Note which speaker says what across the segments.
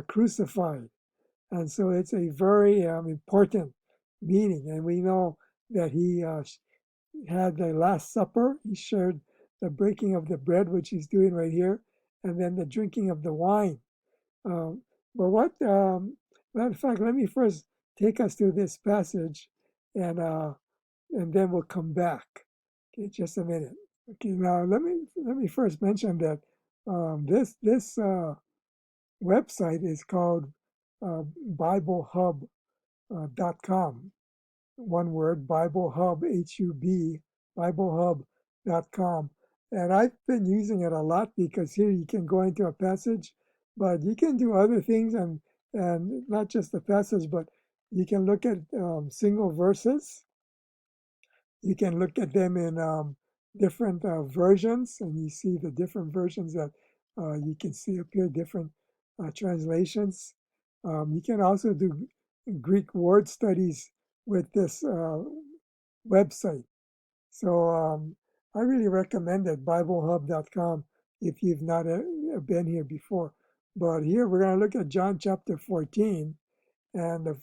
Speaker 1: crucified. And so it's a very important meaning. And we know that he had the Last Supper. He shared the breaking of the bread, which he's doing right here, and then the drinking of the wine. Um, but matter of fact, let me first take us through this passage, and uh, and then we'll come back. Okay, just a minute. Okay, now let me first mention that this website is called BibleHub.com. One word, Bible Hub, Hub, BibleHub.com. And I've been using it a lot because here you can go into a passage, but you can do other things, and not just the passage, but you can look at single verses. You can look at them in different versions, and you see the different versions that you can see appear, different translations. You can also do Greek word studies with this website. So I really recommend it, BibleHub.com, if you've not been here before. But here we're going to look at John chapter 14 and the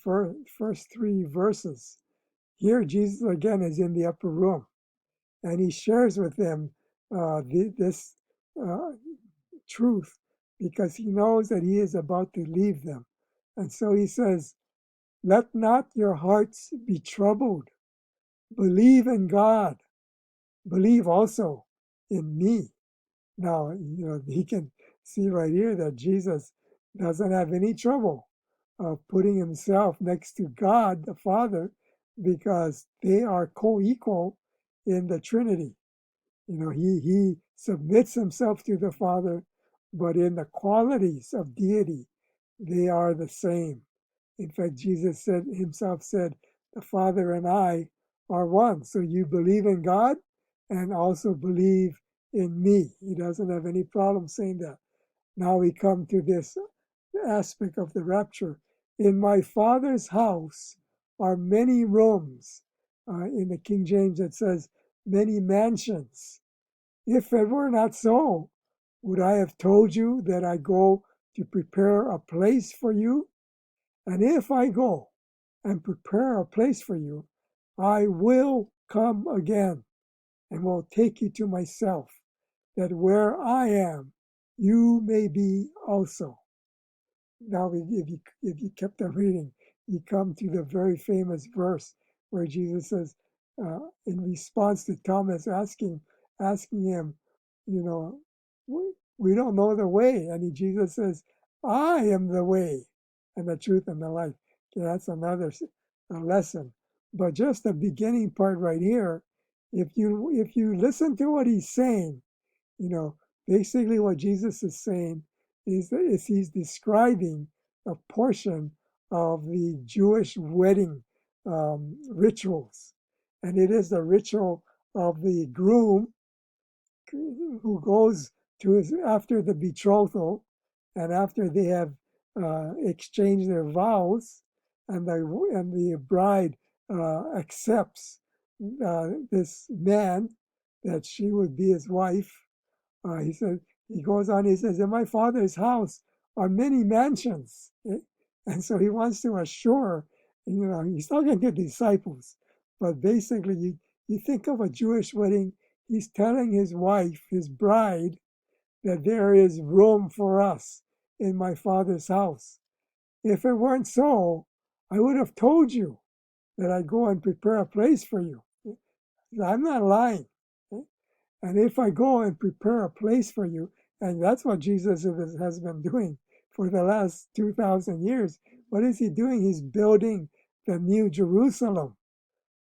Speaker 1: first three verses. Here, Jesus again is in the upper room, and he shares with them this uh, truth because he knows that he is about to leave them. And so he says, "Let not your hearts be troubled. Believe in God. Believe also in me." Now, he can see right here that Jesus doesn't have any trouble putting himself next to God the Father because they are co-equal in the Trinity. He submits himself to the Father, but in the qualities of deity, they are the same. In fact, Jesus said, "The Father and I are one." So you believe in God and also believe in me. He doesn't have any problem saying that. Now we come to this aspect of the rapture. "In my Father's house are many rooms." In the King James, it says many mansions. "If it were not so, would I have told you that I go to prepare a place for you? And if I go and prepare a place for you, I will come again and will take you to myself, that where I am, you may be also." Now, if you kept on reading, you come to the very famous verse where Jesus says, in response to Thomas asking him, you know, we don't know the way, and Jesus says, "I am the way, and the truth, and the life." Okay, that's another lesson. But just the beginning part right here, if you listen to what he's saying, you know, basically what Jesus is saying is he's describing a portion of the Jewish wedding rituals. And it is the ritual of the groom who goes to his, after the betrothal and after they have exchanged their vows, and the bride accepts this man that she would be his wife. He goes on, he says, "In my Father's house are many mansions." And so he wants to assure, he's talking to disciples, but basically, you think of a Jewish wedding, he's telling his wife, his bride, that there is room for us in my Father's house. "If it weren't so, I would have told you that I go and prepare a place for you." I'm not lying. "And if I go and prepare a place for you," and that's what Jesus has been doing for the last 2,000 years. What is he doing? He's building the new Jerusalem,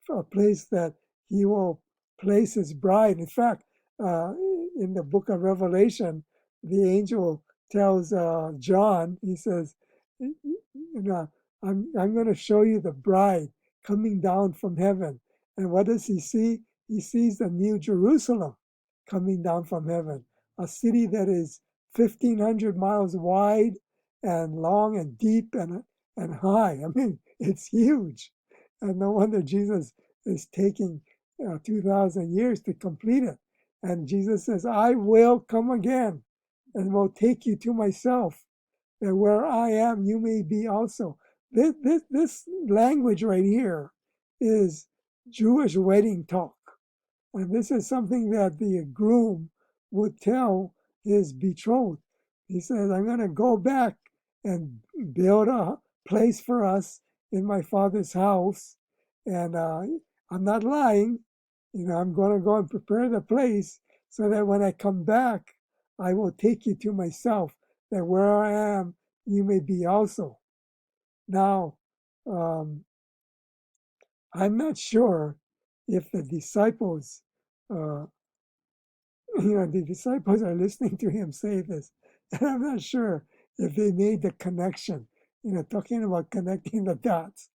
Speaker 1: a place that he will place his bride. In fact, in the book of Revelation, the angel tells John, he says, I'm going to show you the bride coming down from heaven." And what does he see? He sees the new Jerusalem coming down from heaven, a city that is 1,500 miles wide and long and deep and high. I mean, it's huge. And no wonder Jesus is taking 2,000 years to complete it. And Jesus says, "I will come again and will take you to myself, that where I am, you may be also. This language right here is Jewish wedding talk. And this is something that the groom would tell his betrothed. He says, I'm going to go back and build a place for us in my father's house. And I'm not lying. I'm going to go and prepare the place so that when I come back, I will take you to myself, that where I am, you may be also. Now, um, I'm not sure if the disciples uh, the disciples are listening to him say this, and I'm not sure if they made the connection, talking about connecting the dots.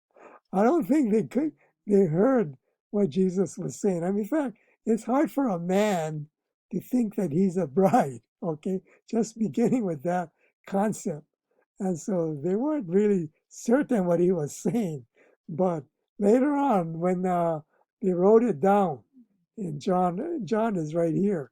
Speaker 1: I don't think they could. They heard what Jesus was saying. I mean, in fact, it's hard for a man to think that he's a bride. Okay, just beginning with that concept, and so they weren't really certain what he was saying. But later on, when they wrote it down, and John is right here,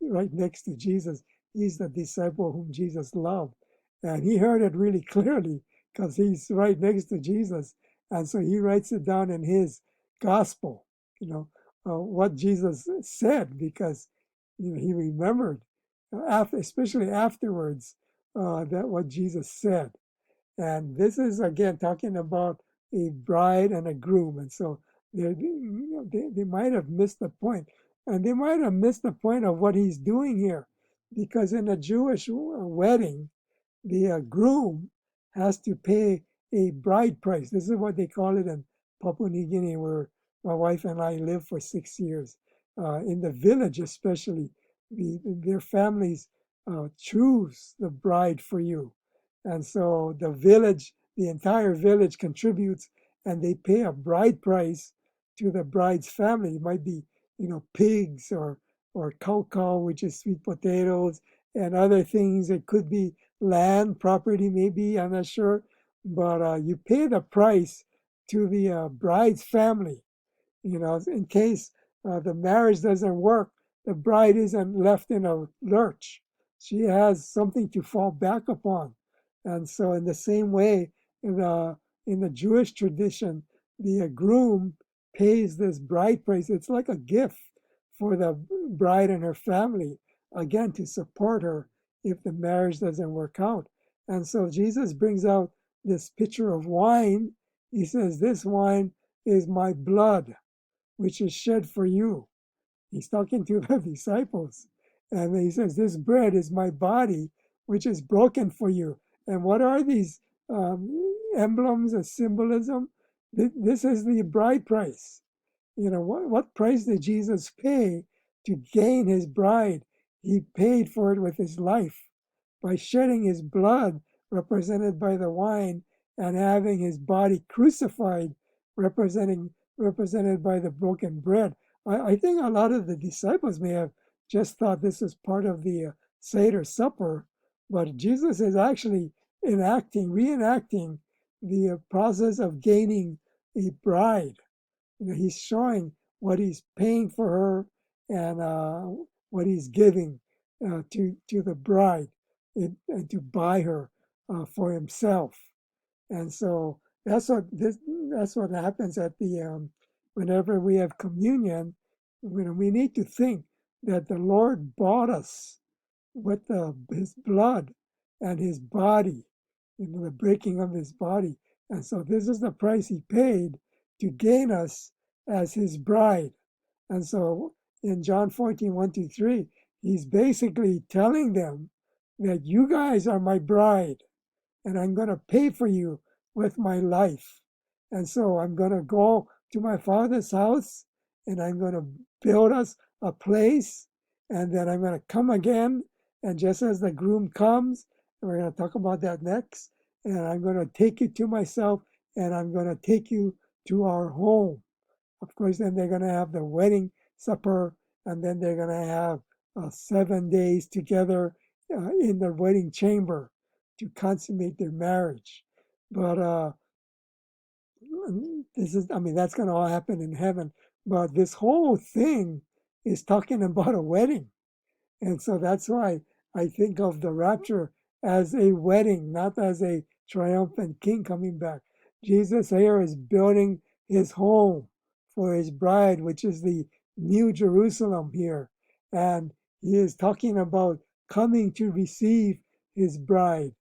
Speaker 1: right next to Jesus. He's the disciple whom Jesus loved, and he heard it really clearly because he's right next to Jesus. And so he writes it down in his gospel, what Jesus said, because he remembered, especially afterwards, that what Jesus said. And this is again talking about a bride and a groom. And so they might have missed the point. And they might have missed the point of what he's doing here. Because in a Jewish wedding, the groom has to pay a bride price. This is what they call it in Papua New Guinea, where my wife and I lived for 6 years. In the village, especially, their families choose the bride for you. And so the entire village contributes, and they pay a bride price to the bride's family. It might be, pigs or cow, which is sweet potatoes, and other things. It could be land, property, maybe, I'm not sure. But you pay the price to the bride's family, in case the marriage doesn't work, the bride isn't left in a lurch. She has something to fall back upon. And so, in the same way, in the Jewish tradition, the groom pays this bride price. It's like a gift for the bride and her family, again, to support her if the marriage doesn't work out. And so, Jesus brings out this pitcher of wine. He says, this wine is my blood, which is shed for you. He's talking to the disciples. And he says, this bread is my body, which is broken for you. And what are these emblems of symbolism? This is the bride price. What price did Jesus pay to gain his bride? He paid for it with his life by shedding his blood, represented by the wine, and having his body crucified, represented by the broken bread. I think a lot of the disciples may have just thought this was part of the Seder supper, but Jesus is actually reenacting the process of gaining a bride. He's showing what he's paying for her and what he's giving to the bride, and to buy her for himself. And so that's what happens at the whenever we have communion. We need to think that the Lord bought us with his blood and his body, the breaking of his body. And so this is the price he paid to gain us as his bride. And so in John 14, 1-3, he's basically telling them that you guys are my bride, and I'm going to pay for you with my life. And so I'm going to go to my father's house, and I'm going to build us a place, and then I'm going to come again. And just as the groom comes, and we're going to talk about that next, and I'm going to take you to myself, and I'm going to take you to our home. Of course, then they're going to have the wedding supper, and then they're going to have 7 days together in the wedding chamber to consummate their marriage. But that's going to all happen in heaven. But this whole thing is talking about a wedding. And so that's why I think of the rapture as a wedding, not as a triumphant king coming back. Jesus here is building his home for his bride, which is the New Jerusalem here. And he is talking about coming to receive his bride.